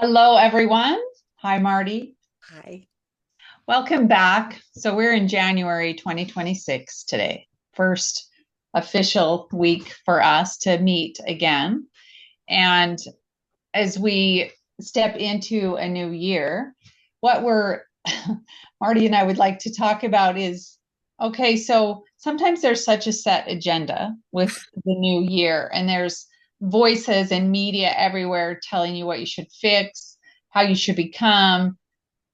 Hello, everyone. Hi, Marty. Hi. Welcome back. So we're in January 2026 today. First official week for us to meet again. And as we step into a new year, what we're Marty and I would like to talk about is okay, so sometimes there's such a set agenda with the new year, and there's voices and media everywhere telling you what you should fix, how you should become,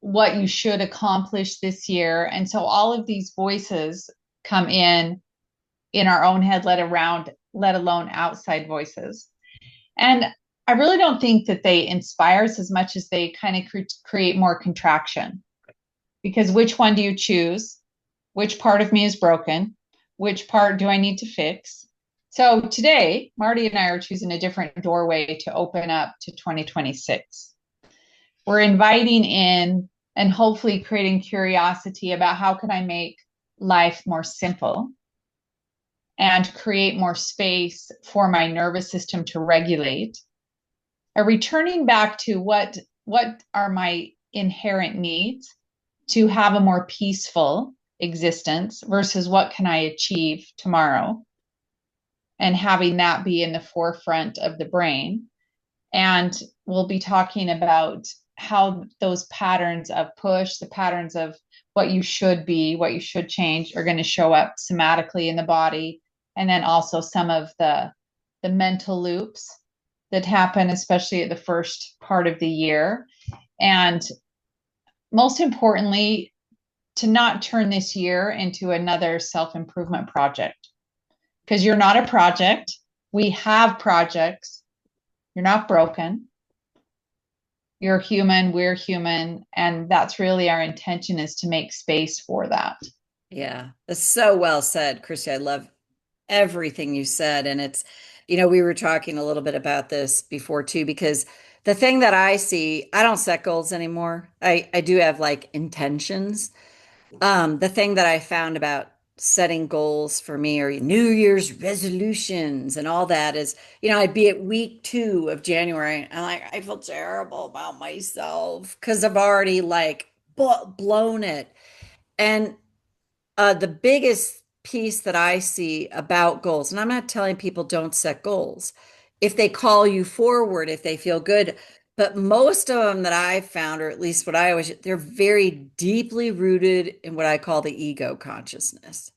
what you should accomplish this year. And so all of these voices come in our own head, let alone outside voices. And I really don't think that they inspire us as much as they kind of create more contraction. Because which one do you choose? Which part of me is broken? Which part do I need to fix? So today, Marty and I are choosing a different doorway to open up to 2026. We're inviting in and hopefully creating curiosity about how can I make life more simple and create more space for my nervous system to regulate. Returning back to what are my inherent needs to have a more peaceful existence versus what can I achieve tomorrow, and having that be in the forefront of the brain. And we'll be talking about how those patterns of push, the patterns of what you should be, what you should change, are going to show up somatically in the body. And then also some of the mental loops that happen, especially at the first part of the year. And most importantly, to not turn this year into another self improvement project, because you're not a project. We have projects. You're not broken. You're human, we're human, and that's really our intention, is to make space for that. Yeah, that's so well said, Christy. I love everything you said. And we were talking a little bit about this before too, because the thing that I see, I don't set goals anymore. I do have like intentions. The thing that I found about setting goals for me or New Year's resolutions and all that is, I'd be at week 2 of January and I feel terrible about myself because I've already like blown it. And the biggest piece that I see about goals, and I'm not telling people don't set goals. If they call you forward, if they feel good, but most of them that I've found, or at least what I always, they're very deeply rooted in what I call the ego consciousness.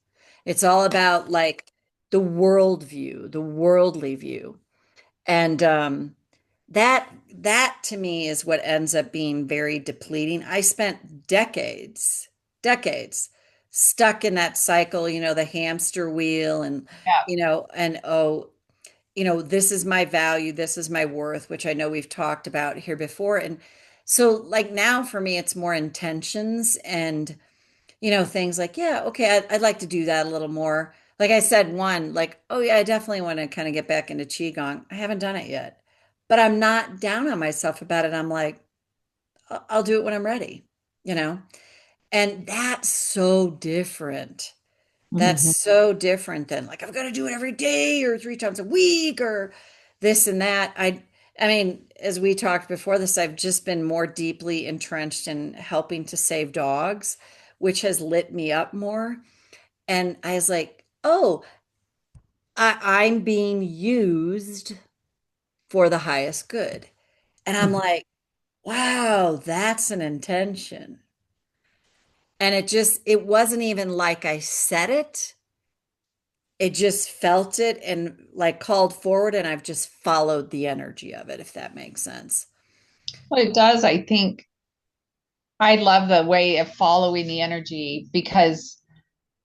It's all about like the world view, the worldly view. And that to me is what ends up being very depleting. I spent decades stuck in that cycle, the hamster wheel and Yeah. oh, this is my value, this is my worth, which I know we've talked about here before. And so like now for me it's more intentions and things like, yeah, okay, I'd like to do that a little more. Like I said, one, like, oh yeah, I definitely want to kind of get back into Qigong. I haven't done it yet, but I'm not down on myself about it. I'm like, I'll do it when I'm ready, you know? And that's so different. That's Mhm. so different than like, I've got to do it every day or 3 times a week or this and that. I mean, as we talked before this, I've just been more deeply entrenched in helping to save dogs, which has lit me up more. And I was like, oh, I'm being used for the highest good. And I'm like, wow, that's an intention. And it wasn't even like I said it. It just felt it and like called forward, and I've just followed the energy of it, if that makes sense. Well, it does. I think I love the way of following the energy, because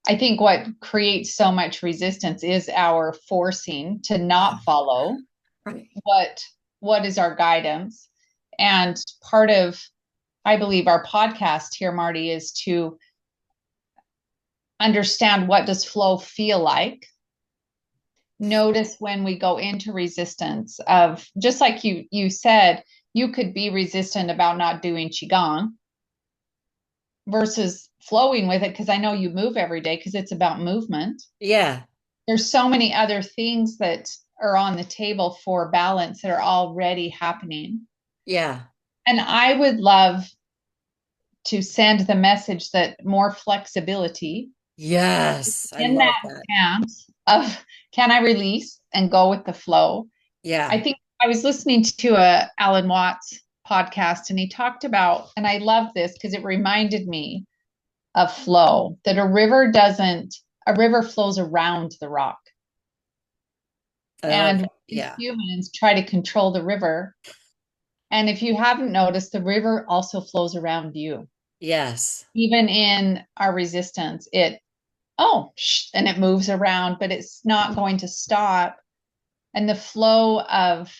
I think what creates so much resistance is our forcing to not follow Right. what what is our guidance. And part of, I believe, our podcast here, Marty, is to understand, what does flow feel like. Notice when we go into resistance, of just like you said, you could be resistant about not doing qigong versus flowing with it, because I know you move every day because it's about movement. Yeah. There's so many other things that are on the table for balance that are already happening. Yeah. And I would love to send the message that more flexibility Yes, I in love that that. stance of can I release and go with the flow? I Yeah. think I was listening to a Alan Watts podcast and he talked about, and I love this because it reminded me of flow, that a river flows around the rock. Oh, And we yeah. humans try to control the river. And if you haven't noticed, the river also flows around you. Yes. Even in our resistance, and it moves around, but it's not going to stop. And the flow of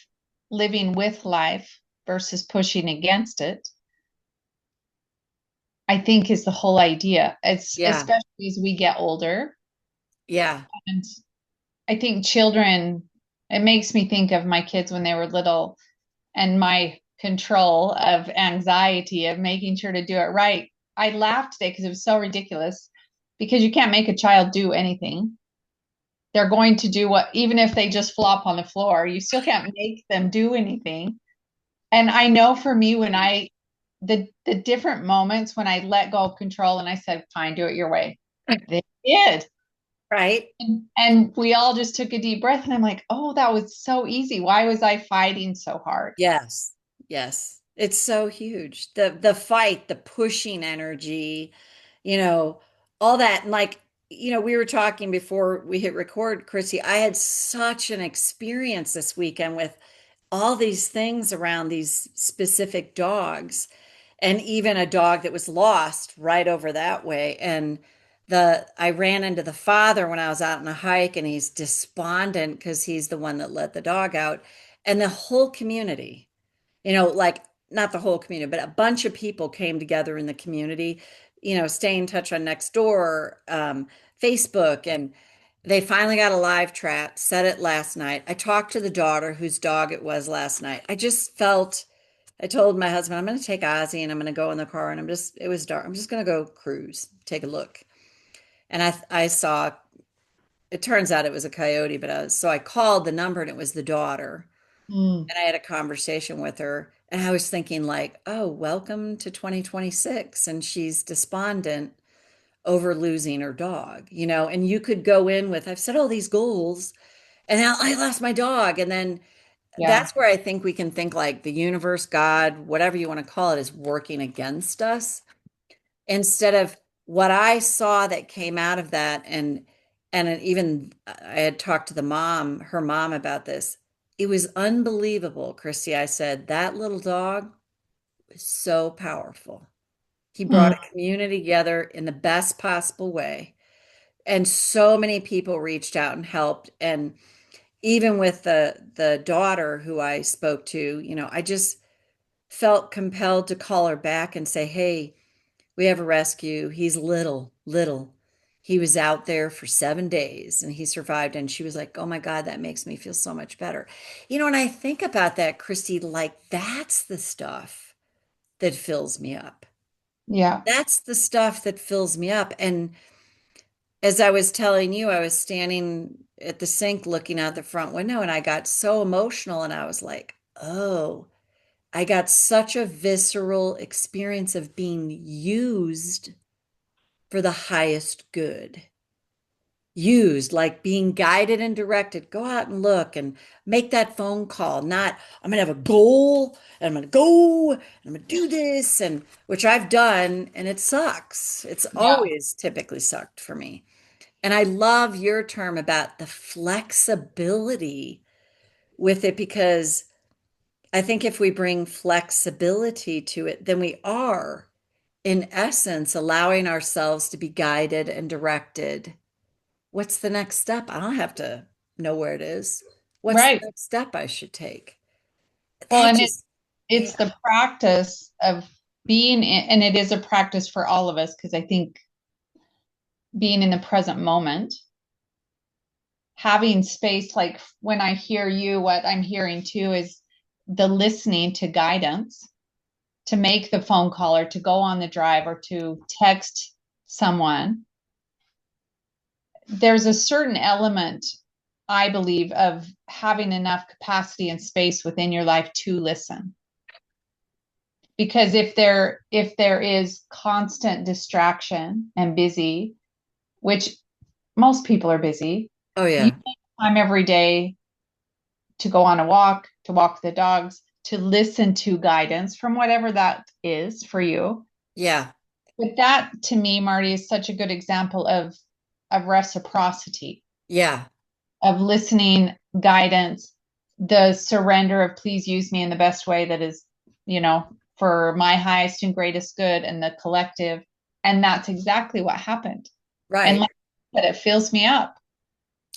living with life versus pushing against it, I think is the whole idea. It's Yeah. especially as we get older. Yeah. And I think children, it makes me think of my kids when they were little and my control of anxiety of making sure to do it right. I laughed today because it was so ridiculous because you can't make a child do anything. They're going to do what, even if they just flop on the floor, you still can't make them do anything. And I know for me, the different moments when I let go of control and I said, fine, do it your way, they did. Right. And we all just took a deep breath and I'm like, oh, that was so easy. Why was I fighting so hard? Yes. Yes. It's so huge. The fight, the pushing energy, you know, all that. And like, we were talking before we hit record, Chrissy. I had such an experience this weekend with all these things around these specific dogs, and even a dog that was lost right over that way. And I ran into the father when I was out on a hike, and he's despondent because he's the one that let the dog out. And the whole community, like, not the whole community, but a bunch of people came together in the community, stay in touch on Nextdoor, Facebook, and they finally got a live chat, set it last night. I talked to the daughter whose dog it was last night. I told my husband, I'm going to take Ozzy and I'm going to go in the car, and it was dark. I'm just going to go cruise, take a look. And I saw, it turns out it was a coyote, so I called the number and it was the daughter. Mm, And I had a conversation with her, and I was thinking, like, oh, welcome to 2026. And she's despondent over losing her dog, and you could go in with, I've set all these goals and now I lost my dog. And then yeah. that's where I think we can think like the universe, God, whatever you want to call it, is working against us, instead of what I saw that came out of that. And even I had talked to her mom about this. It was unbelievable, Christy. I said, that little dog was so powerful. He brought Mm, a community together in the best possible way. And so many people reached out and helped. And even with the daughter who I spoke to, I just felt compelled to call her back and say, hey, we have a rescue. He's little, little. He was out there for 7 days and he survived. And she was like, oh my God, that makes me feel so much better. And I think about that, Christy, like that's the stuff that fills me up. yeah. That's the stuff that fills me up. And as I was telling you, I was standing at the sink looking out the front window and I got so emotional and I was like, oh, I got such a visceral experience of being used for the highest good. Used, like being guided and directed. Go out and look and make that phone call. Not, I'm going to have a goal and I'm going to go and I'm going to do this, and which I've done, and it sucks. It's Yeah. always typically sucked for me. And I love your term about the flexibility with it, because I think if we bring flexibility to it, then we are, in essence, allowing ourselves to be guided and directed. What's the next step? I don't have to know where it is. What's the Right. next step I should take? Well, That and just, it's yeah, the practice of and it is a practice for all of us because I think being in the present moment, having space, like when I hear you, what I'm hearing too is the listening to guidance, to make the phone call or to go on the drive or to text someone. There's a certain element, I believe, of having enough capacity and space within your life to listen. because if there is constant distraction and busy, which most people are busy, Oh you yeah. make time every day to go on a walk, to walk the dogs, to listen to guidance from whatever that is for you. Yeah. But that to me, Marty, is such a good example of reciprocity, Yeah. of listening, guidance, the surrender of please use me in the best way that is, for my highest and greatest good and the collective. And that's exactly what happened. And Right. like I said, it fills me up.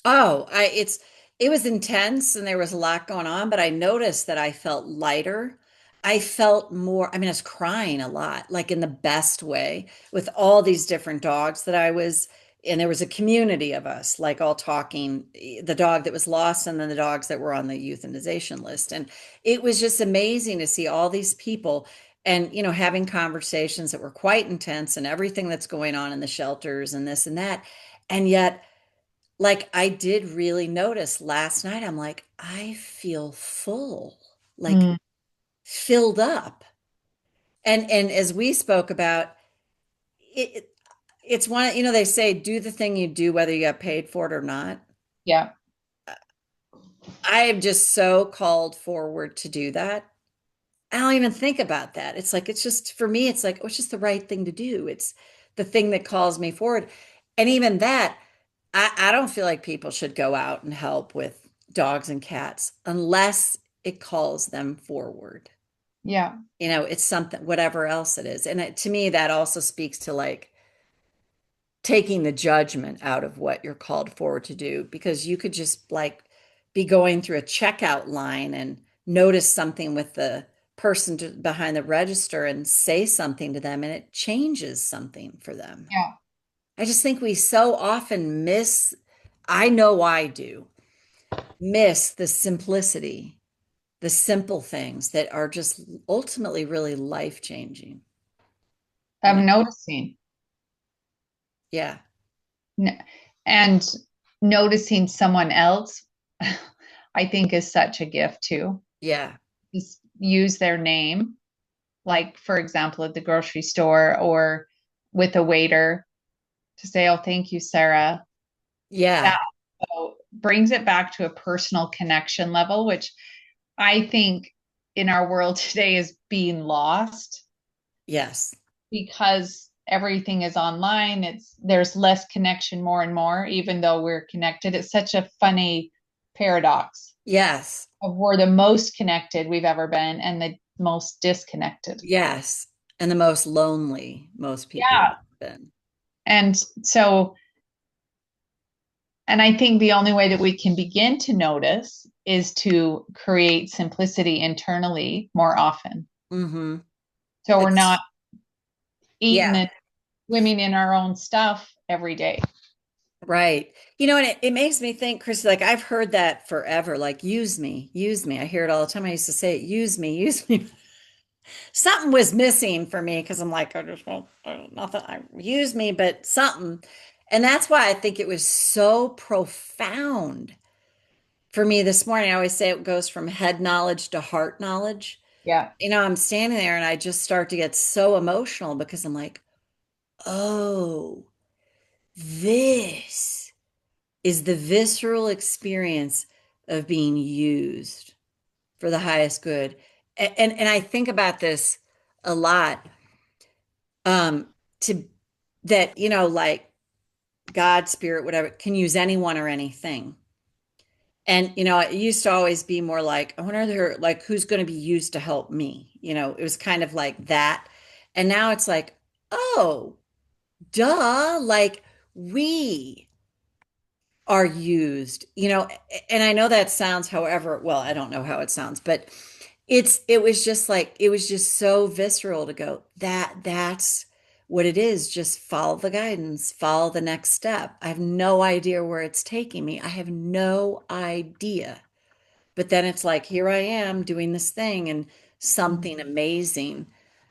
Oh, it was intense and there was a lot going on, but I noticed that I felt lighter. I felt more, I mean, I was crying a lot, like in the best way, with all these different dogs that I was, and there was a community of us, like all talking, the dog that was lost and then the dogs that were on the euthanization list. And it was just amazing to see all these people and, having conversations that were quite intense and everything that's going on in the shelters and this and that. And yet, like I did really notice last night, I'm like, I feel full, like Mm, filled up. And as we spoke about, it it's one, they say do the thing you do whether you get paid for it or not. yeah, I am just so called forward to do that. I don't even think about that. It's like it's just for me, it's like, oh, it's just the right thing to do. It's the thing that calls me forward. And even that, I don't feel like people should go out and help with dogs and cats unless it calls them forward. yeah, It's something, whatever else it is. And to me, that also speaks to like taking the judgment out of what you're called forward to do, because you could just like be going through a checkout line and notice something with the person behind the register and say something to them, and it changes something for them. yeah. I just think we so often miss, I know I do, miss the simplicity, the simple things that are just ultimately really life changing, you know? I'm noticing. Yeah. N- And noticing someone else, I think is such a gift too. Yeah. Just use their name, like for example, at the grocery store or with a waiter to say, "Oh, thank you, Sarah." Yeah. That brings it back to a personal connection level, which I think in our world today is being lost Yes. because everything is online. There's less connection more and more, even though we're connected. It's such a funny paradox Yes. of we're the most connected we've ever been and the most disconnected. Yes. And the most lonely most people Yeah. have been. And so, and I think the only way that we can begin to notice is to create simplicity internally more often. Mm-hmm. So we're It's not eating yeah, and swimming in our own stuff every day. right. And it makes me think, Chris, like I've heard that forever, like use me, use me. I hear it all the time. I used to say it, use me, use me. Something was missing for me because I'm like, I just want nothing. I use me, but something. And that's why I think it was so profound for me this morning. I always say it goes from head knowledge to heart knowledge. Yeah. I'm standing there and I just start to get so emotional because I'm like, oh, this is the visceral experience of being used for the highest good. And I think about this a lot. Um, to that, like God, spirit, whatever, can use anyone or anything. And it used to always be more like, I wonder like who's going to be used to help me. It was kind of like that. And now it's like, oh, duh, like we are used, and I know that sounds however, well, I don't know how it sounds, but it was just like it was just so visceral to go, that's what it is. Just follow the guidance, follow the next step. I have no idea where it's taking me. I have no idea. But then it's like, here I am doing this thing and something amazing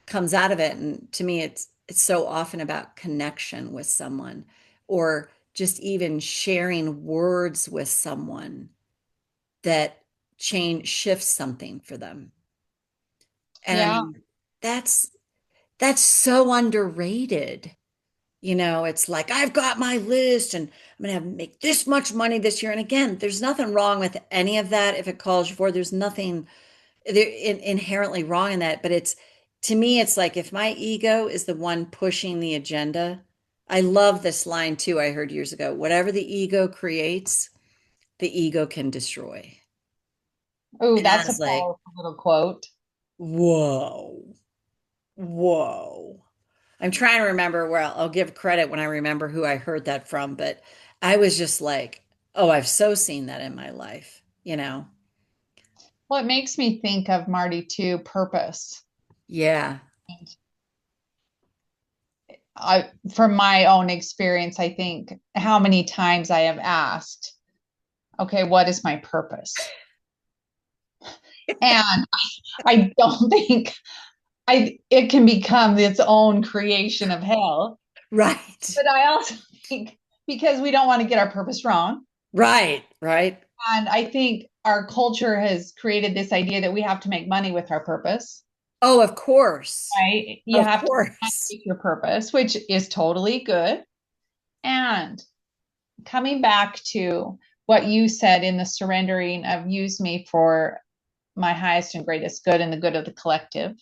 comes out of it. And to me, it's so often about connection with someone or just even sharing words with someone that change shifts something for them. Yeah. And that's that's so underrated. It's like I've got my list and I'm gonna have to make this much money this year. And again, there's nothing wrong with any of that if it calls you for. There's nothing inherently wrong in that. But to me, it's like if my ego is the one pushing the agenda. I love this line too, I heard years ago. Whatever the ego creates, the ego can destroy. Oh, And I that's a was like, powerful little quote. whoa, whoa. I'm trying to remember where I'll give credit when I remember who I heard that from, but I was just like, oh, I've so seen that in my life. Well, it makes me think of Marty too, purpose. Yeah. From my own experience, I think how many times I have asked, okay, what is my purpose? And I don't think it can become its own creation of hell. Right. But I also think because we don't want to get our purpose wrong. Right. Right. And I think our culture has created this idea that we have to make money with our purpose, Oh, of course. right? You Of have to course. make your purpose, which is totally good. And coming back to what you said in the surrendering of use me for my highest and greatest good and the good of the collective,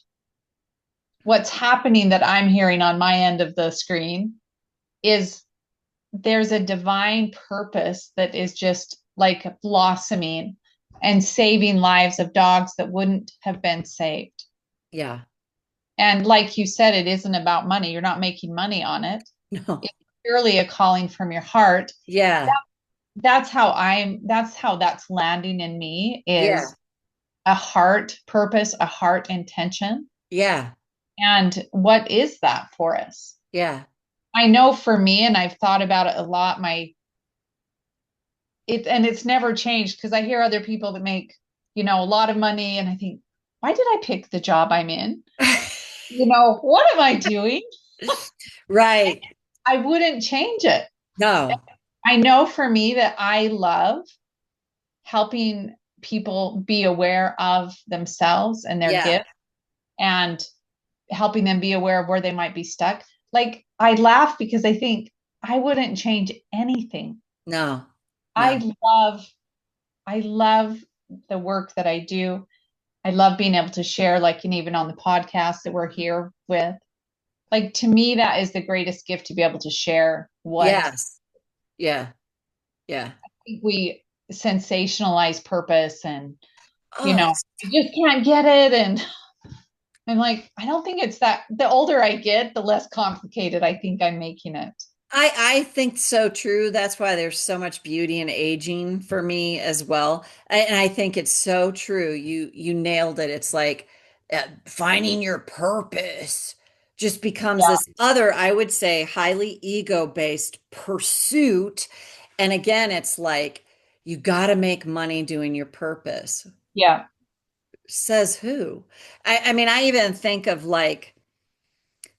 what's happening that I'm hearing on my end of the screen is there's a divine purpose that is just like blossoming and saving lives of dogs that wouldn't have been saved. Yeah. And like you said, it isn't about money. You're not making money on it. No. It's purely a calling from your heart. Yeah. That's how that's landing in me Yeah. is a heart purpose, a heart intention. Yeah. And what is that for us? Yeah. I know for me, and I've thought about it a lot, it's never changed because I hear other people that make, a lot of money and I think, why did I pick the job I'm in? What am I doing? Right. I wouldn't change it. No. I know for me that I love helping people be aware of themselves and their Yeah. gift and helping them be aware of where they might be stuck. Like I laugh because I think I wouldn't change anything. No. No. I love I love the work that I do. I love being able to share, like, and even on the podcast that we're here with. Like, to me, that is the greatest gift to be able to share what Yes. Yeah. Yeah. we sensationalize purpose and, Oh, I just can't get it. And I'm like, I don't think it's that. The older I get, the less complicated I think I'm making it. I think so true. That's why there's so much beauty in aging for me as well. And I think it's so true. You nailed it. It's like finding your purpose just becomes Yeah. this other, I would say, highly ego-based pursuit. And again, it's like you got to make money doing your purpose. Yeah. Says who? I mean, I even think of like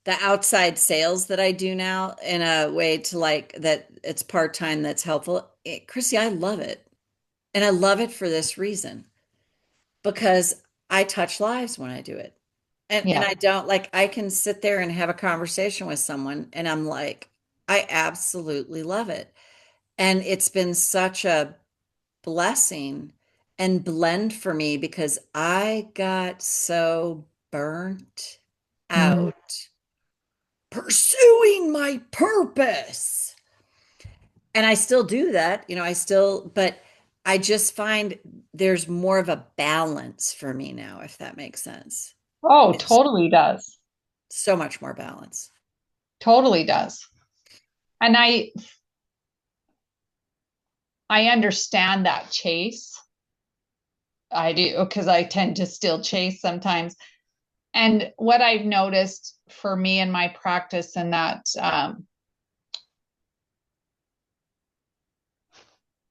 the outside sales that I do now in a way to like that it's part-time that's helpful. Chrissy, I love it. And I love it for this reason because I touch lives when I do it. And Yeah. I don't like I can sit there and have a conversation with someone and I'm like, I absolutely love it. And it's been such a blessing and blend for me because I got so burnt Mm. out pursuing my purpose. And I still do that, but I just find there's more of a balance for me now, if that makes sense. Oh, It's totally does. so much more balance. Totally does. And I understand that chase. I do because I tend to still chase sometimes. And what I've noticed for me in my practice and that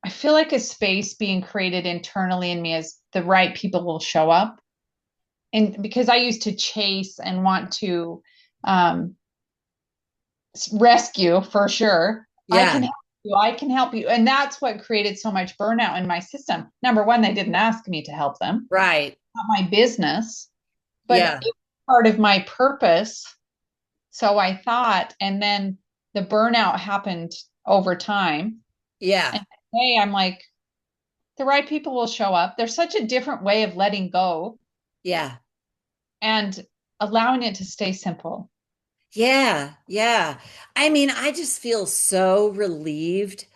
I feel like a space being created internally in me is the right people will show up. And because I used to chase and want to um, rescue for sure, Yeah, I can help you. And that's what created so much burnout in my system. Number one, they didn't ask me to help them, right. not my business. But Yeah, part of my purpose. So I thought, and then the burnout happened over time. Yeah. And hey, I'm like, the right people will show up. There's such a different way of letting go Yeah. and allowing it to stay simple. Yeah. Yeah. I mean, I just feel so relieved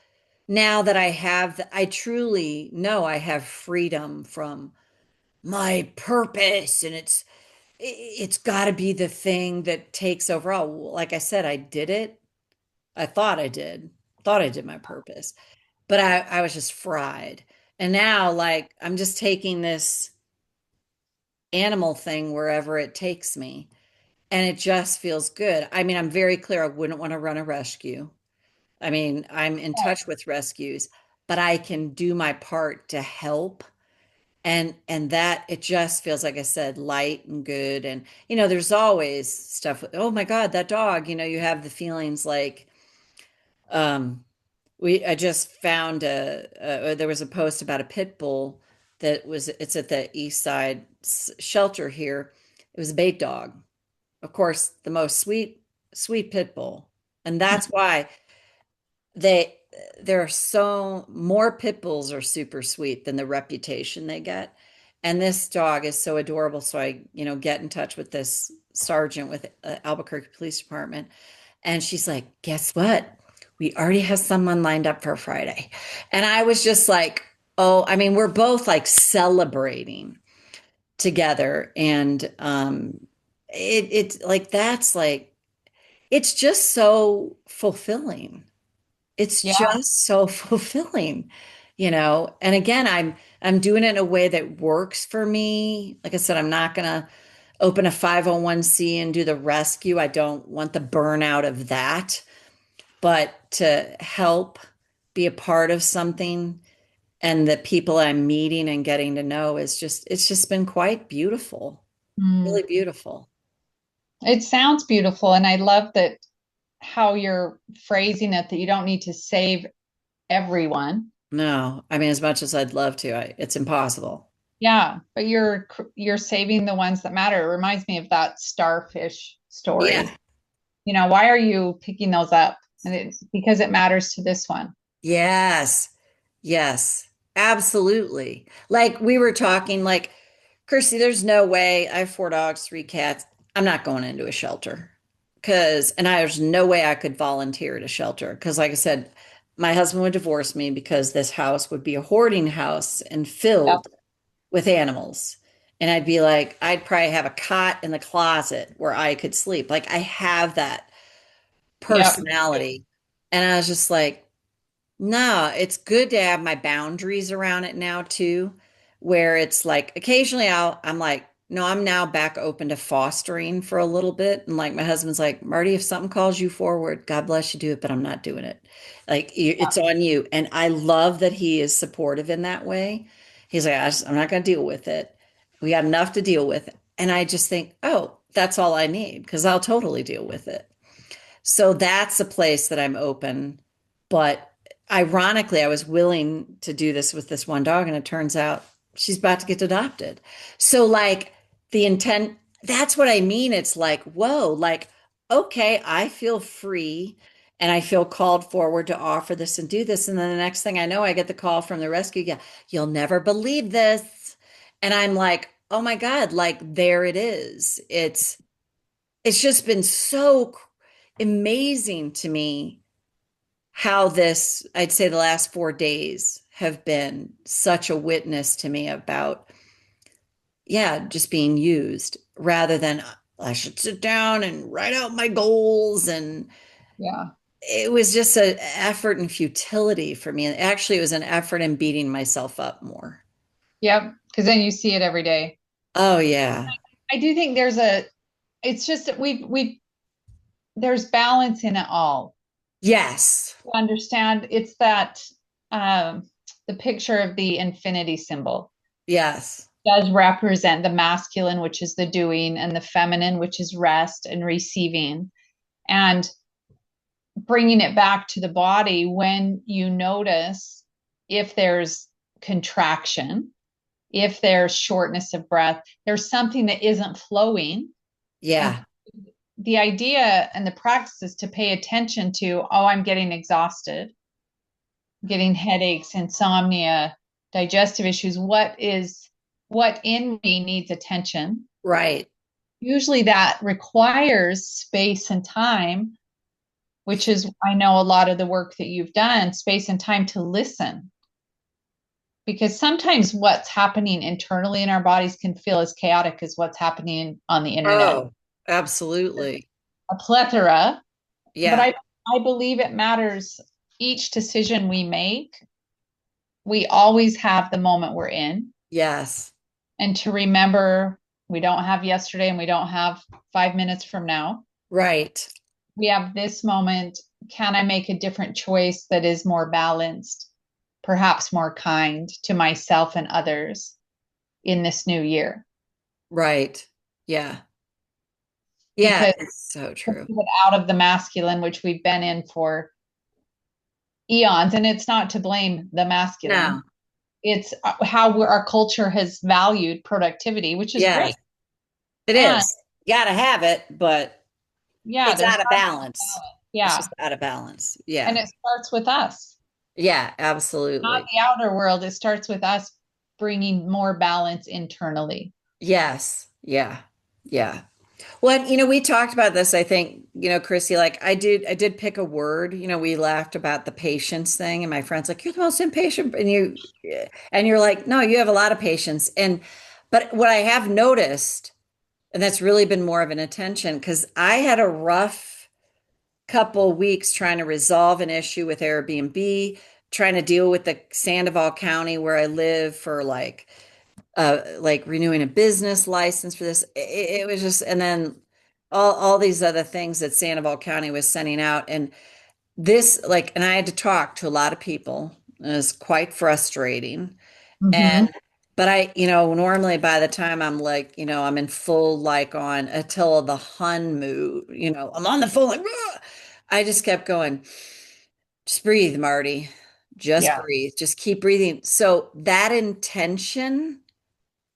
now that I truly know I have freedom from my purpose, and it's got to be the thing that takes over. Oh, like I said, I did it. I thought I did my purpose, but I was just fried. And now, like, I'm just taking this animal thing wherever it takes me, and it just feels good. I mean, I'm very clear I wouldn't want to run a rescue. I mean, I'm in touch with rescues, but I can do my part to help. And that it just feels, like I said, light and good. And there's always stuff with, oh my God, that dog, you have the feelings like um I just found there was a post about a pit bull it's at the East Side shelter here. It was a bait dog. Of course, the most sweet pit bull. And that's why they there are so more pit bulls are super sweet than the reputation they get. And this dog is so adorable. So I, get in touch with this sergeant with Albuquerque Police Department, and she's like, "Guess what? We already have someone lined up for Friday." And I was just like, "Oh, I mean, we're both like celebrating together." And it's like that's like it's just so fulfilling. It's Yeah. just so fulfilling. And again, I'm doing it in a way that works for me. Like I said, I'm not gonna open a 501c and do the rescue. I don't want the burnout of that, but to help be a part of something, and the people I'm meeting and getting to know it's just been quite beautiful. Mm. Really beautiful. It sounds beautiful. And I love that how you're phrasing it, that you don't need to save everyone. No, I mean, as much as I'd love to, it's impossible. Yeah, but you're saving the ones that matter. It reminds me of that starfish Yeah. story. Why are you picking those up? And it's because it matters to this one. Yes. Yes. Absolutely. Like we were talking, like, Kirsty, there's no way I have 4 dogs, 3 cats. I'm not going into a shelter and there's no way I could volunteer at a shelter. Because, like I said, my husband would divorce me because this house would be a hoarding house and Yep. filled with animals. And I'd be like, I'd probably have a cot in the closet where I could sleep. Like I have that Yep. personality. And I was just like, no, it's good to have my boundaries around it now too, where it's like occasionally I'm like, no, I'm now back open to fostering for a little bit. And like my husband's like, Marty, if something calls you forward, God bless you, do it, but I'm not doing it. Like it's on you. And I love that he is supportive in that way. He's like, I'm not going to deal with it. We got enough to deal with. And I just think, oh, that's all I need because I'll totally deal with it. So that's a place that I'm open. But ironically, I was willing to do this with this one dog, and it turns out she's about to get adopted. So, like, the intent, that's what I mean. It's like, whoa, like, okay, I feel free and I feel called forward to offer this and do this. And then the next thing I know, I get the call from the rescue. Yeah, you'll never believe this. And I'm like, oh my God, like, there it is. It's just been so amazing to me how I'd say the last 4 days have been such a witness to me about, yeah, just being used rather than I should sit down and write out my goals. And Yeah. it was just an effort and futility for me. And actually, it was an effort in beating myself up more. Yep. Because then you see it every day. Oh, yeah. I do think it's just that there's balance in it all. Yes. To understand it's that, um, the picture of the infinity symbol Yes. does represent the masculine, which is the doing, and the feminine, which is rest and receiving. And bringing it back to the body when you notice if there's contraction, if there's shortness of breath, there's something that isn't flowing. And Yeah. the idea and the practice is to pay attention to, oh, I'm getting exhausted, getting headaches, insomnia, digestive issues. What in me needs attention? Right. Usually that requires space and time, which is, I know a lot of the work that you've done, space and time to listen. Because sometimes what's happening internally in our bodies can feel as chaotic as what's happening on the internet. Oh, absolutely. A plethora, but Yeah. I believe it matters. Each decision we make, we always have the moment we're in, Yes. and to remember we don't have yesterday and we don't have 5 minutes from now. Right. We have this moment. Can I make a different choice that is more balanced, perhaps more kind to myself and others in this new year? Right. Yeah. Yeah. Because It's so to true. pivot out of the masculine, which we've been in for eons, and it's not to blame the masculine. No. It's how our culture has valued productivity, which is Yes, great. it And is. You got to have it, but yeah, it's there's out of got to be balance. balance. It's Yeah. just out of balance. And Yeah. it starts with us, Yeah, not absolutely. the outer world. It starts with us bringing more balance internally. Yes. Yeah. Yeah. Well, we talked about this, I think, Chrissy, like I did pick a word, we laughed about the patience thing and my friend's like, you're the most impatient and you're like, no, you have a lot of patience. But what I have noticed, and that's really been more of an attention, because I had a rough couple weeks trying to resolve an issue with Airbnb, trying to deal with the Sandoval County where I live for like renewing a business license for this. It was just, and then all these other things that Sandoval County was sending out. And this, like, and I had to talk to a lot of people. It was quite frustrating. Mm-hmm. And, but normally by the time I'm like, I'm in full, like on Attila the Hun mood, I'm on the phone, like, "Ugh." I just kept going, just breathe, Marty. Just Yeah. breathe. Just keep breathing. So that intention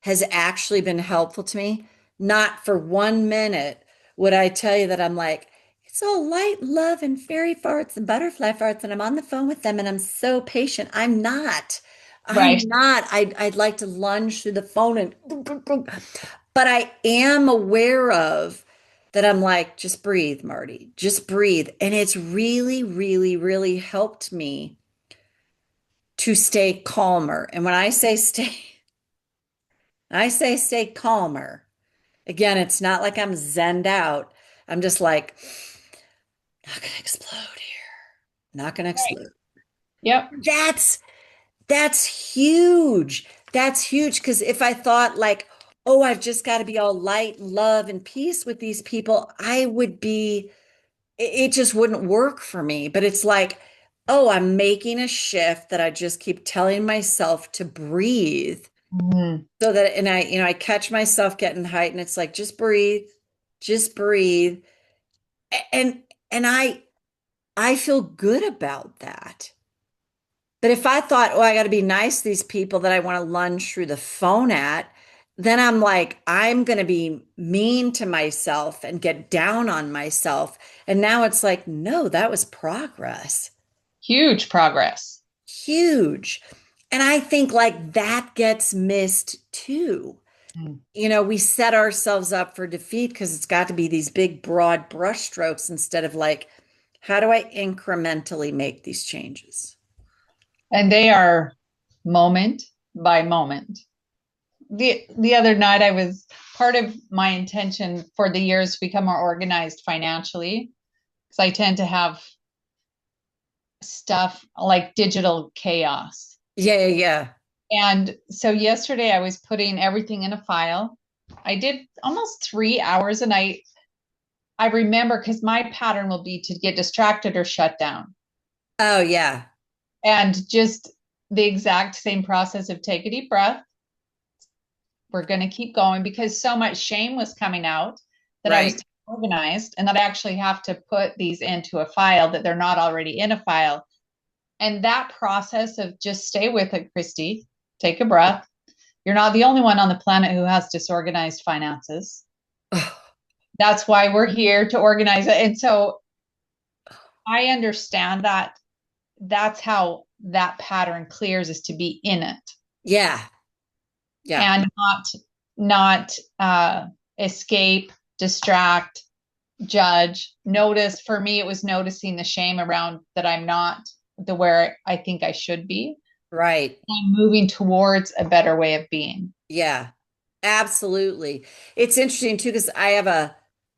has actually been helpful to me. Not for 1 minute would I tell you that I'm like, it's all light, love, and fairy farts and butterfly farts, and I'm on the phone with them and I'm so patient. I'm not. Right. I'm not. I'd like to lunge through the phone and, but I am aware of that. I'm like, just breathe, Marty, just breathe. And it's really, really, really helped me to stay calmer. And when I say stay calmer. Again, it's not like I'm zenned out. I'm just like, not gonna explode here. Not gonna Right. explode. Yep. That's that's huge. That's huge. Because if I thought like, oh, I've just got to be all light and love and peace with these people, I would be, it just wouldn't work for me. But it's like, oh, I'm making a shift that I just keep telling myself to breathe Mm. so that, and I catch myself getting heightened. It's like, just breathe. And and I feel good about that. But if I thought, oh, I got to be nice to these people that I want to lunge through the phone at, then I'm like, I'm going to be mean to myself and get down on myself. And now it's like, no, that was progress. Huge progress. Huge. And I think like that gets missed too. Mm. We set ourselves up for defeat because it's got to be these big, broad brushstrokes instead of like, how do I incrementally make these changes? And they are moment by moment. The other night I was part of my intention for the years to become more organized financially, because I tend to have stuff like digital chaos. Yeah, yeah, And so yesterday I was putting everything in a file. I did almost 3 hours a night. I remember because my pattern will be to get distracted or shut down. yeah. Oh, yeah. And just the exact same process of take a deep breath. We're going to keep going, because so much shame was coming out that I was Right. organized, and that I actually have to put these into a file, that they're not already in a file. And that process of just stay with it, Christy, take a breath. You're not the only one on the planet who has disorganized finances. That's why we're here to organize it. And so I understand that that's how that pattern clears, is to be in it Yeah. Yeah. and not escape, distract, judge, notice. For me, it was noticing the shame around that I'm not the where I think I should be. Right. I'm moving towards a better way of being. Yeah. Absolutely. It's interesting too, because I have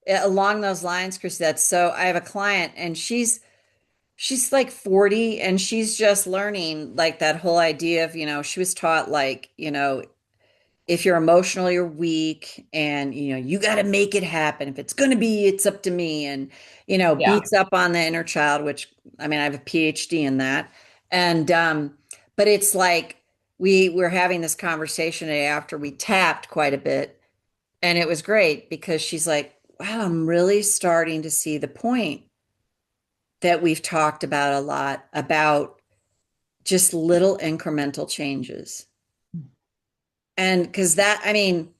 along those lines, Chris, that's so I have a client and she's like 40 and she's just learning like that whole idea of, she was taught like, if you're emotional, you're weak and, you got to make it happen. If it's going to be, it's up to me. And, Yeah. beats up on the inner child, which I mean, I have a PhD in that. And, but it's like we're having this conversation today after we tapped quite a bit. And it was great because she's like, wow, I'm really starting to see the point that we've talked about a lot about just little incremental changes. And because that, I mean,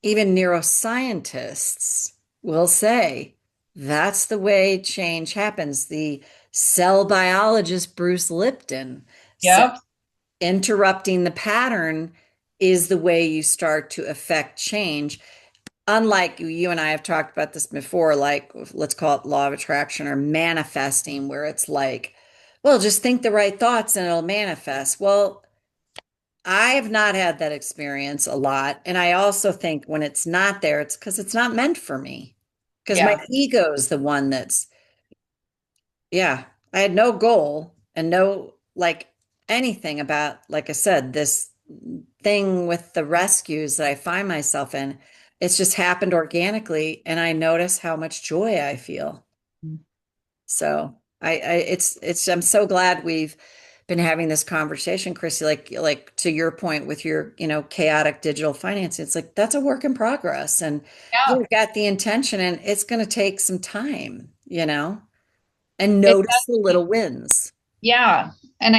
even neuroscientists will say that's the way change happens. The cell biologist Bruce Lipton said Yep. interrupting the pattern is the way you start to affect change. Unlike you and I have talked about this before, like let's call it law of attraction or manifesting, where it's like, well, just think the right thoughts and it'll manifest. Well, I have not had that experience a lot. And I also think when it's not there, it's because it's not meant for me. Because my Yeah. ego is the one that's, yeah, I had no goal and no like anything about, like I said, this thing with the rescues that I find myself in. It's just happened organically. And I notice how much joy I feel. So I'm so glad we've been having this conversation, Chrissy, like to your point with your, chaotic digital finance. It's like, that's a work in progress and Yeah. you've got the intention and it's going to take some time, and It notice the does. little wins. Yeah. And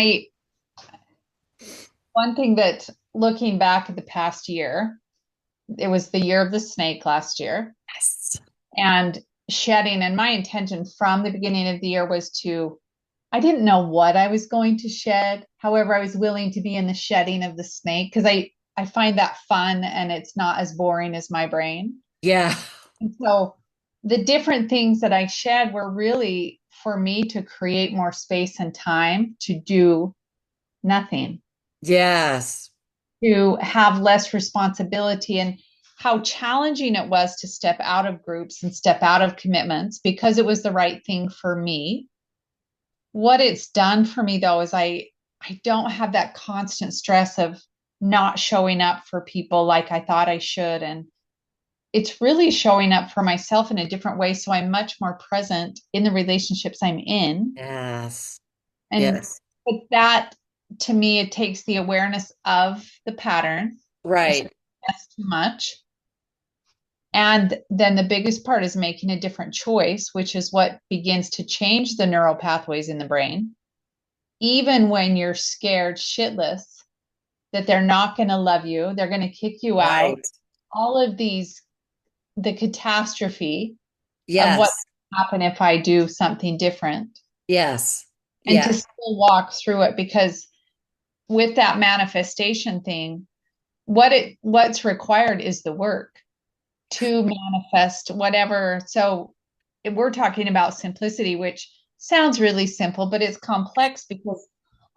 one thing that looking back at the past year, it was the year of the snake last year, Yes. and shedding. And my intention from the beginning of the year was I didn't know what I was going to shed. However, I was willing to be in the shedding of the snake because I find that fun and it's not as boring as my brain. Yeah. And so the different things that I shed were really for me to create more space and time to do nothing, Yes. to have less responsibility, and how challenging it was to step out of groups and step out of commitments because it was the right thing for me. What it's done for me though is I don't have that constant stress of not showing up for people like I thought I should, and it's really showing up for myself in a different way, so I'm much more present in the relationships I'm in. Yes. And Yes. but that, to me, it takes the awareness of the pattern. If Right. that's too much. And then the biggest part is making a different choice, which is what begins to change the neural pathways in the brain. Even when you're scared shitless that they're not going to love you, they're going to kick you out, Right. all of these, the catastrophe of what Yes. will happen if I do something different, Yes. and to Yeah. still walk through it. Because with that manifestation thing, what's required is the work to manifest whatever. So we're talking about simplicity, which sounds really simple, but it's complex because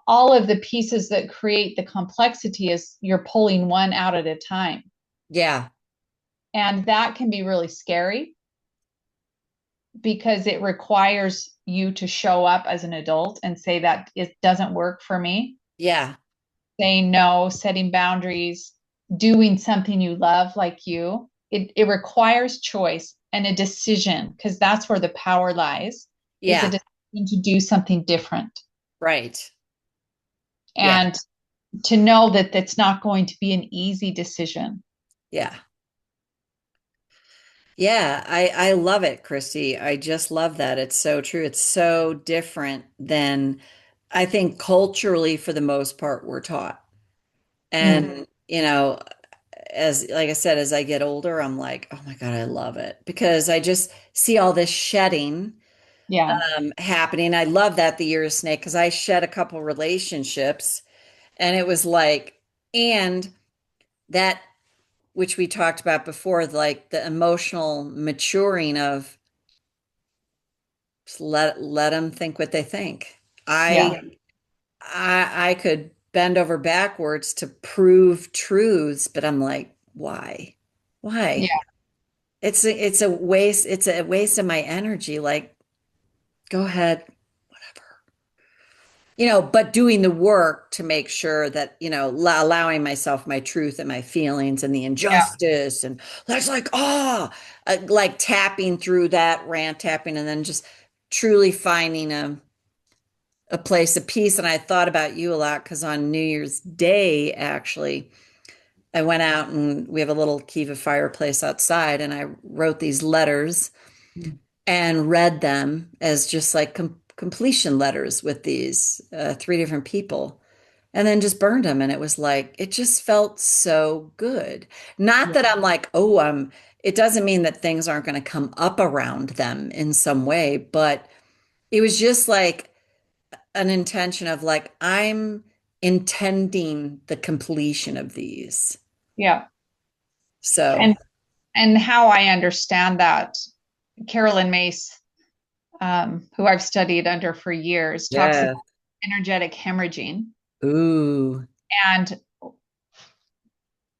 all of the pieces that create the complexity is you're pulling one out at a time. Yeah. And that can be really scary because it requires you to show up as an adult and say that it doesn't work for me. Yeah. Saying no, setting boundaries, doing something you love like you. It requires choice and a decision, because that's where the power lies, is a Yeah. decision to do something different. Right. Yeah. And to know that that's not going to be an easy decision. Yeah. Yeah, I love it, Christy. I just love that. It's so true. It's so different than I think culturally for the most part we're taught. Mm. And, as like I said, as I get older, I'm like, oh my God, I love it because I just see all this shedding Yeah. happening. I love that the year of snake because I shed a couple relationships and it was like, and that which we talked about before, like the emotional maturing of just let them think what they think. Yeah. I could bend over backwards to prove truths, but I'm like, why? Why? Yeah. It's a waste. It's a waste of my energy. Like, go ahead, whatever. But doing the work to make sure that, allowing myself my truth and my feelings and the Yeah. injustice and that's like, like tapping through that rant tapping and then just truly finding a place of peace. And I thought about you a lot because on New Year's Day, actually, I went out and we have a little Kiva fireplace outside and I wrote these letters and read them as just like completion letters with these three different people and then just burned them. And it was like, it just felt so good. Not Yeah. that I'm like, oh, it doesn't mean that things aren't going to come up around them in some way, but it was just like an intention of like, I'm intending the completion of these. Yeah. So, And how I understand that, Carolyn Mace, who I've studied under for years, talks about yeah. energetic hemorrhaging. Ooh, And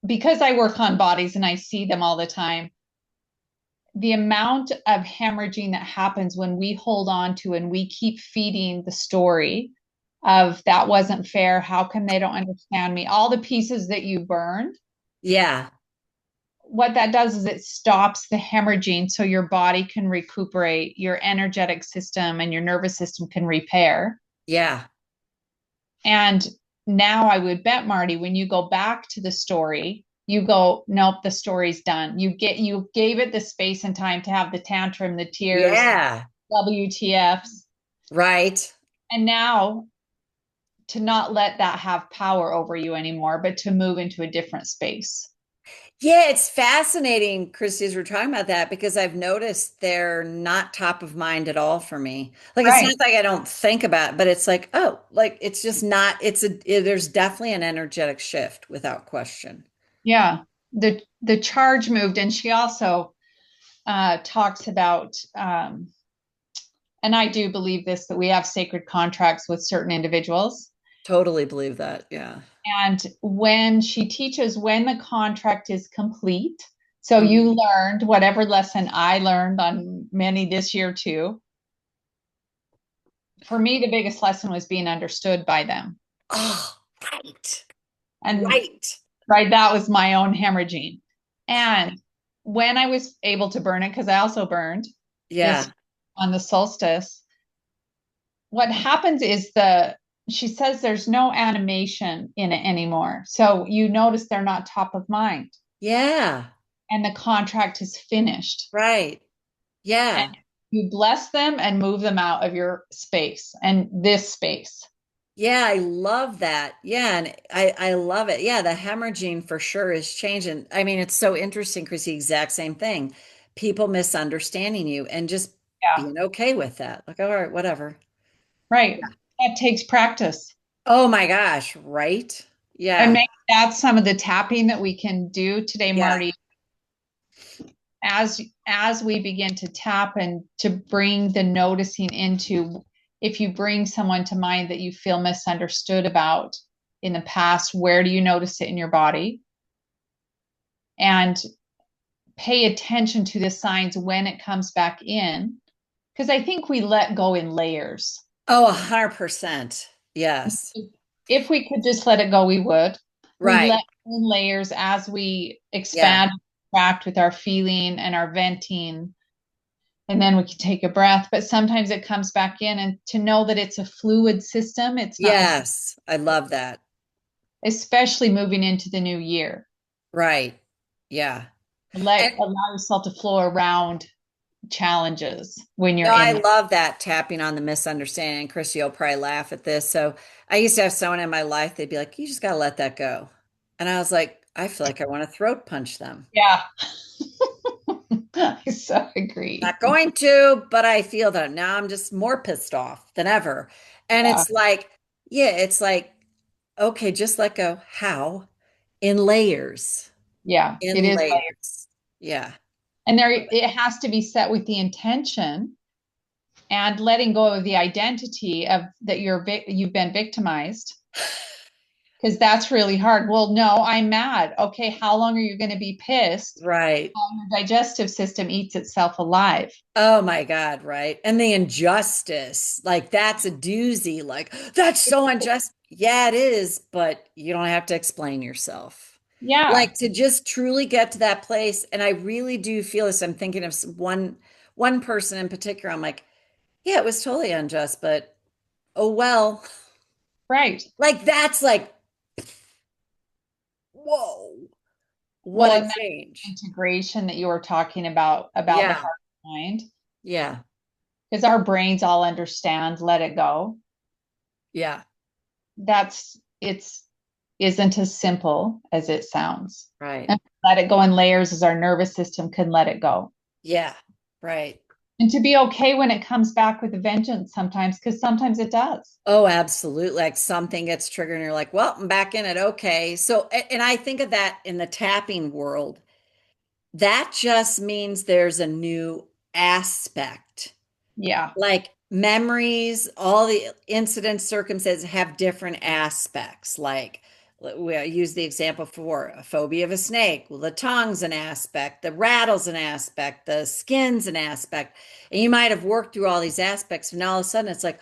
because I work on bodies and I see them all the time, the amount of hemorrhaging that happens when we hold on to and we keep feeding the story of that wasn't fair, how come they don't understand me, all the pieces that you burned, yeah, what that does is it stops the hemorrhaging so your body can recuperate, your energetic system and your nervous system can repair. yeah, And now I would bet, Marty, when you go back to the story, you go, nope, the story's done. You gave it the space and time to have the tantrum, the tears, yeah, WTFs. right. And now to not let that have power over you anymore, but to move into a different space. Yeah, it's fascinating, Christy, as we're talking about that, because I've noticed they're not top of mind at all for me. Like, it's not Right. like I don't think about it, but it's like, oh, like it's just not, there's definitely an energetic shift without question. Yeah. The charge moved. And she also talks about, and I do believe this, that we have sacred contracts with certain individuals. Totally believe that. Yeah. And when she teaches when the contract is complete, so you Mhm. learned whatever lesson I learned on many this year too. For me, the biggest lesson was being understood by them. Oh, right. And Right. right, that was my own hemorrhaging. And when I was able to burn it, because I also burned this Yeah. on the solstice, what happens is she says there's no animation in it anymore. So you notice they're not top of mind Yeah. and the contract is finished. Right. And Yeah. you bless them and move them out of your space and this space. Yeah, I love that. Yeah, and I love it. Yeah, the hemorrhaging for sure is changing. I mean, it's so interesting, Chrissy, exact same thing. People misunderstanding you and just Yeah, being okay with that. Like, all right, whatever. right. That takes practice. Oh my gosh, right? And Yeah. maybe that's some of the tapping that we can do today, Yeah. Marty, as we begin to tap and to bring the noticing into, if you bring someone to mind that you feel misunderstood about in the past, where do you notice it in your body? And pay attention to the signs when it comes back in. Because I think we let go in layers. Oh, 100%. Yes. If we could just let it go, we would. We Right. let in layers as we Yeah. expand, interact with our feeling and our venting, and then we can take a breath. But sometimes it comes back in, and to know that it's a fluid system, it's not a, Yes. I love that. especially moving into the new year. Right. Yeah. And Allow yourself to flow around challenges when no, you're I in. love that tapping on the misunderstanding. Christy will probably laugh at this. So I used to have someone in my life, they'd be like, you just got to let that go. And I was like, I feel like I want to throat punch them. Yeah. I so agree. Not going to, but I feel that now I'm just more pissed off than ever. And Yeah. it's like, yeah, it's like, okay, just let go. How? In layers. Yeah. It In is like, layers. Yeah. and there it has to be set with the intention and letting go of the identity of that you've been victimized because that's really hard. Well, no, I'm mad. Okay, how long are you going to be pissed? Right. Your digestive system eats itself alive. Oh my God, right. And the injustice, like that's a doozy. Like, that's so unjust. Yeah, it is, but you don't have to explain yourself. Yeah, Like to just truly get to that place. And I really do feel this. I'm thinking of one person in particular. I'm like, yeah, it was totally unjust, but oh well. right. Like that's like, whoa, what Well, a and that change. integration that you were talking about the Yeah. heart and mind, Yeah. because our brains all understand, let it go. Yeah. That's it's isn't as simple as it sounds. Right. And let it go in layers as our nervous system can let it go. Yeah. Right. And to be okay when it comes back with a vengeance sometimes, because sometimes it does. Oh, absolutely. Like something gets triggered and you're like, well, I'm back in it. Okay. So, and I think of that in the tapping world. That just means there's a new aspect. Yeah. Like memories, all the incidents, circumstances have different aspects. Like we use the example for a phobia of a snake. Well, the tongue's an aspect, the rattle's an aspect, the skin's an aspect. And you might have worked through all these aspects, and all of a sudden it's like,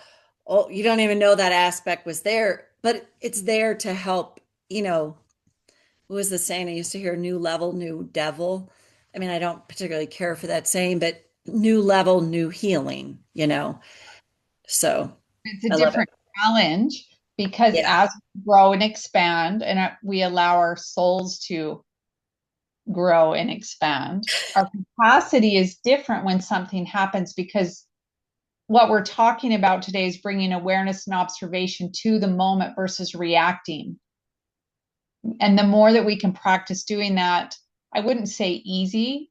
oh, you don't even know that aspect was there, but it's there to help, what was the saying I used to hear? New level, new devil. I mean, I don't particularly care for that saying, but new level, new healing, So It's a I love it. different challenge because Yeah. as we grow and expand and we allow our souls to grow and expand, our capacity is different when something happens because what we're talking about today is bringing awareness and observation to the moment versus reacting. And the more that we can practice doing that, I wouldn't say easy,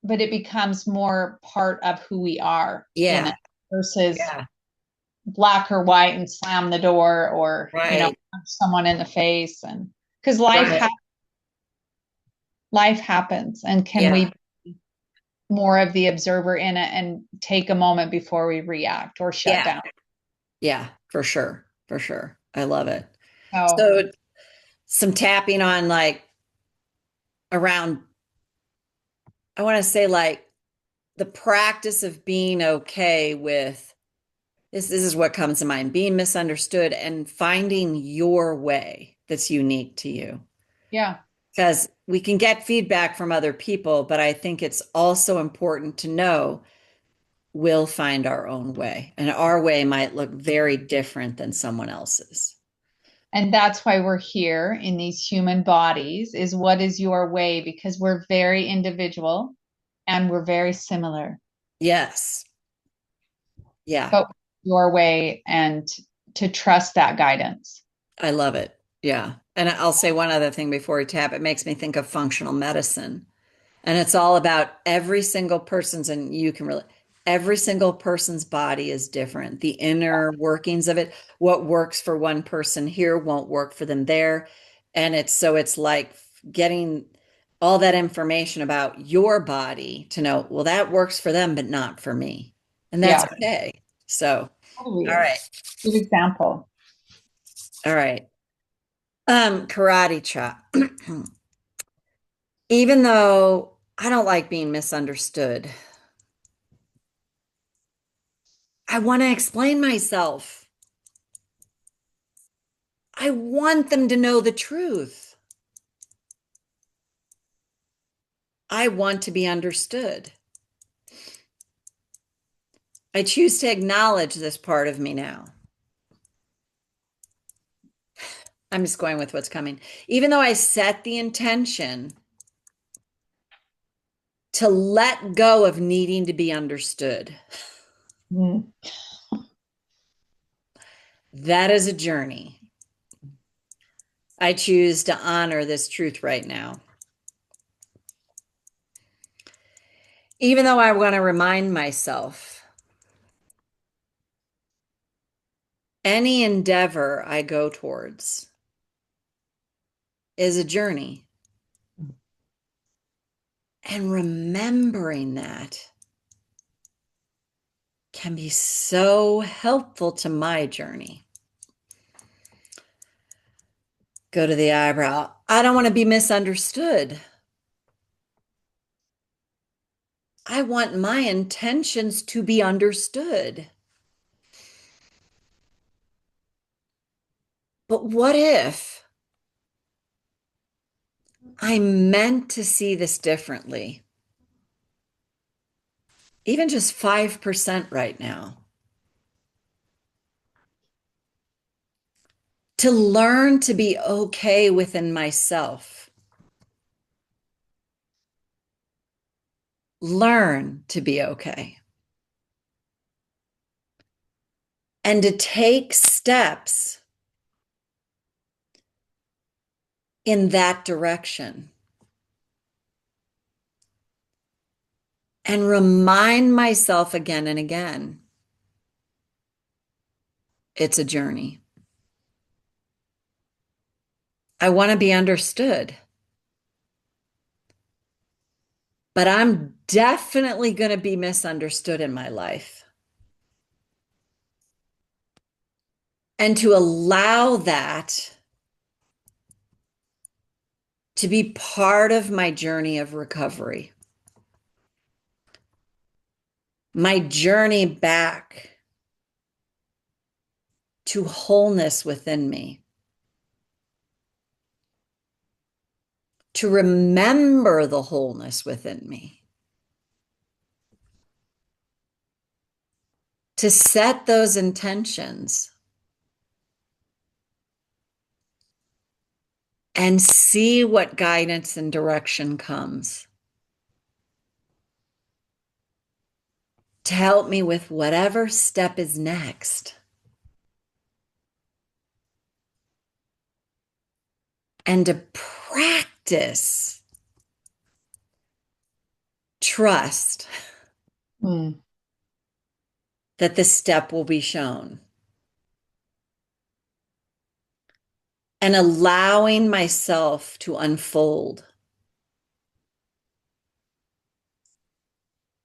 but it becomes more part of who we are in Yeah. it versus Yeah. black or white and slam the door or, Right. punch someone in the face. And because Right. life happens. And can Yeah. we be more of the observer in it and take a moment before we react or shut Yeah. down? Yeah. For sure. For sure. I love it. So, So some tapping on like around, I want to say like the practice of being okay with this is what comes to mind, being misunderstood and finding your way that's unique to you. yeah. Because we can get feedback from other people, but I think it's also important to know we'll find our own way, and our way might look very different than someone else's. And that's why we're here in these human bodies is what is your way? Because we're very individual and we're very similar, Yes. Yeah. but your way and to trust that guidance. I love it. Yeah. And I'll say one other thing before we tap. It makes me think of functional medicine. And it's all about every single person's, and you can really, every single person's body is different. The inner workings of it, what works for one person here won't work for them there. And it's like getting all that information about your body to know, well, that works for them, but not for me. And that's Yeah, okay. So, totally all right. is. Good example. All right. Karate chop. Even though I don't like being misunderstood, I want to explain myself. I want them to know the truth. I want to be understood. I choose to acknowledge this part of me now. I'm just going with what's coming. Even though I set the intention to let go of needing to be understood, Mm. that is a journey. I choose to honor this truth right now. Even though I want to remind myself, any endeavor I go towards is a journey. And remembering that can be so helpful to my journey. Go to the eyebrow. I don't want to be misunderstood. I want my intentions to be understood. But what if I meant to see this differently? Even just 5% right now. To learn to be okay within myself. Learn to be okay. And to take steps in that direction. And remind myself again and again, it's a journey. I want to be understood. But I'm definitely going to be misunderstood in my life. And to allow that to be part of my journey of recovery, my journey back to wholeness within me, to remember the wholeness within me, to set those intentions and see what guidance and direction comes to help me with whatever step is next. And to practice trust Mm. that the step will be shown. And allowing myself to unfold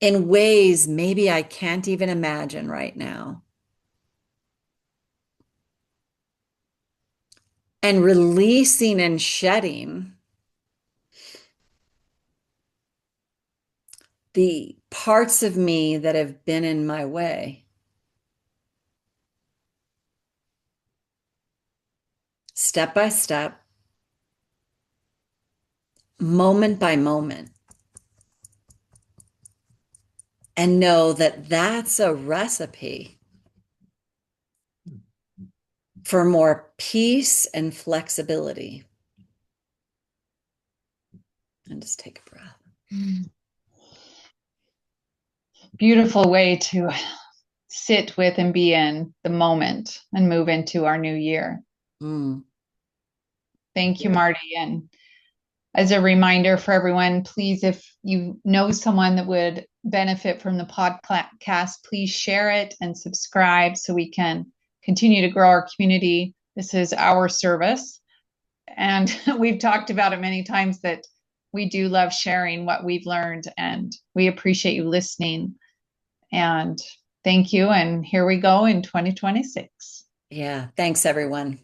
in ways maybe I can't even imagine right now. And releasing and shedding the parts of me that have been in my way. Step by step, moment by moment. And know that that's a recipe for more peace and flexibility. And just take a breath. Beautiful way to sit with and be in the moment and move into our new year. Mm. Thank you, Marty. And as a reminder for everyone, please, if you know someone that would benefit from the podcast, please share it and subscribe so we can continue to grow our community. This is our service. And we've talked about it many times that we do love sharing what we've learned, and we appreciate you listening. And thank you. And here we go in 2026. Yeah. Thanks, everyone.